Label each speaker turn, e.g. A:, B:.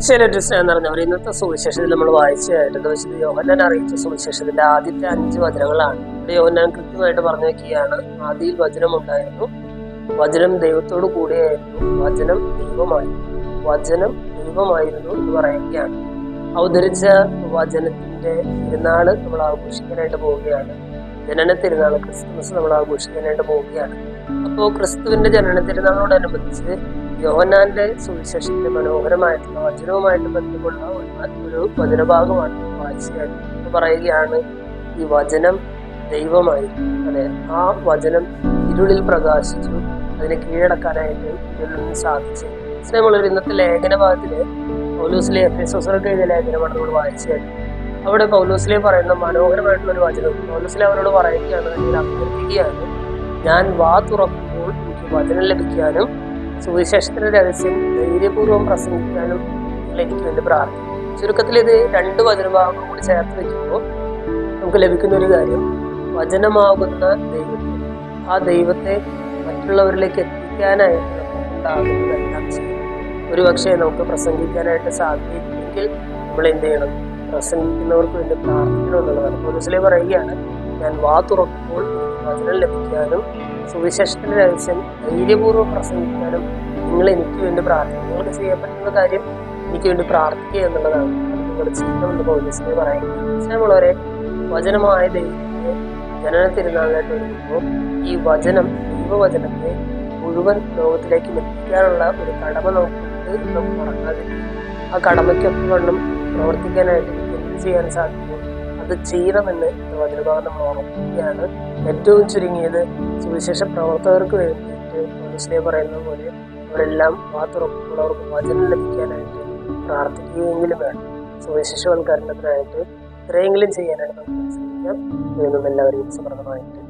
A: ഈശോയിലെ സ്നേഹം നിറഞ്ഞവർ, ഇന്നത്തെ സുവിശേഷത്തിൽ നമ്മൾ വായിച്ചായിട്ട് വിശുദ്ധ യോഹന്നാൻ അറിയിച്ച സുവിശേഷത്തിന്റെ ആദ്യത്തെ 5 വചനങ്ങളാണ്. ഇവിടെ യോഹന്നാൻ കൃത്യമായിട്ട് പറഞ്ഞു വെക്കുകയാണ്, ആദിയിൽ വചനം ഉണ്ടായിരുന്നു, വചനം ദൈവത്തോടു കൂടിയായിരുന്നു, വചനം ദൈവമായിരുന്നു എന്ന് പറയുകയാണ്. അവതരിച്ച വചനത്തിന്റെ തിരുനാള് നമ്മൾ ആഘോഷിക്കാനായിട്ട് പോവുകയാണ്. ജനന തിരുനാൾ ക്രിസ്തുമസ് നമ്മൾ ആഘോഷിക്കാനായിട്ട് പോവുകയാണ്. അപ്പോൾ ക്രിസ്തുവിന്റെ ജനന തിരുനാളോടനുബന്ധിച്ച് യോഹന്നാന്റെ സുവിശേഷത്തിന്റെ മനോഹരമായിട്ടുള്ള വചനവുമായിട്ട് ബന്ധമുള്ള ഒരു വചനഭാഗമാണ് വായിച്ചായിട്ട് പറയുകയാണ്, ഈ വചനം ദൈവമായി. അതെ, ആ വചനം ഇരുളിൽ പ്രകാശിച്ചു, അതിനെ കീഴടക്കാനായിട്ട് ഇരുളിൽ സാധിച്ചു. നമ്മളൊരു ഇന്നത്തെ ലേഖന ഭാഗത്തില് പൗലോസിലെ എഫെസോസർക്ക് എഴുതിയ ലേഖനമാണ് നമ്മൾ വായിച്ചായിട്ട്. അവിടെ പൗലോസിലെ പറയുന്ന മനോഹരമായിട്ടുള്ള ഒരു വചനം പൗലോസിലെ അവരോട് പറയുകയാണ്, അല്ലെങ്കിൽ അഭ്യർത്ഥിക്കുകയാണ്, ഞാൻ വാ തുറക്കുമ്പോൾ എനിക്ക് വചനം ലഭിക്കാനും സുവിശേഷത്തിന്റെ രഹസ്യം ധൈര്യപൂർവ്വം പ്രസംഗിക്കാനും എനിക്ക് വേണ്ടി പ്രാർത്ഥിക്കും. ചുരുക്കത്തിൽ ഇത് 2 വചനഭാഗങ്ങൾ കൂടി ചേർത്ത് വെക്കുമ്പോൾ നമുക്ക് ലഭിക്കുന്ന ഒരു കാര്യം, വചനമാകുന്ന ദൈവത്തെ, ആ ദൈവത്തെ മറ്റുള്ളവരിലേക്ക് എത്തിക്കാനായിട്ട് ഉണ്ടാകുന്നതെല്ലാം ചെയ്യും. ഒരുപക്ഷെ നമുക്ക് പ്രസംഗിക്കാനായിട്ട് സാധിക്കില്ലെങ്കിൽ നമ്മൾ എന്ത് ചെയ്യണം? പ്രസംഗിക്കുന്നവർക്ക് വേണ്ടി പ്രാർത്ഥിക്കണം എന്നുള്ളതാണ്. പൗലോസിലെ പറയുകയാണ്, ഞാൻ വാ തുറക്കുമ്പോൾ വചനം ലഭിക്കാനും സുവിശേഷത്തിന്റെ രഹസ്യം ധൈര്യപൂർവ്വം പ്രസംഗിക്കാനും നിങ്ങൾ എനിക്ക് വേണ്ടി പ്രാർത്ഥിക്കും. നിങ്ങൾക്ക് ചെയ്യാൻ പറ്റുന്ന കാര്യം എനിക്ക് വേണ്ടി പ്രാർത്ഥിക്കുക എന്നുള്ളതാണ്. അത് നിങ്ങൾ ചെയ്യണമെന്ന് പൗലോസിലെ പറയുന്നത്. നമ്മളൊരെ വചനമായ ദൈവത്തിന്റെ ജനന തിരുനാളായിട്ട് വരുമ്പോൾ ഈ ദൈവവചനത്തെ മുഴുവൻ ലോകത്തിലേക്ക് എത്തിക്കാനുള്ള ഒരു കടമ നമുക്ക് മറക്കാതിരിക്കും. ആ കടമയ്ക്കൊപ്പം പ്രവർത്തിക്കാനായിട്ട് എന്ത് ചെയ്യാൻ സാധിക്കും? അത് ചെയ്യണമെന്ന് വചനഭാഗം നമ്മൾ ഓർമ്മിക്കുകയാണ്. ഏറ്റവും ചുരുങ്ങിയത് സുവിശേഷ പ്രവർത്തകർക്ക് വേണ്ടിയിട്ട് പൗലോസ് പറയുന്ന പോലെ അവരെല്ലാം തുറക്കുള്ളവർക്ക് വചനം ലഭിക്കാനായിട്ട് പ്രാർത്ഥിക്കുകയെങ്കിലും വേണം. സുവിശേഷവൽക്കരണത്തിനായിട്ട് ഇത്രയെങ്കിലും ചെയ്യാനായിട്ട് നമുക്ക് ശ്രമിക്കാം. ഇതൊന്നും എല്ലാവരെയും സമൃദ്ധമായിട്ട്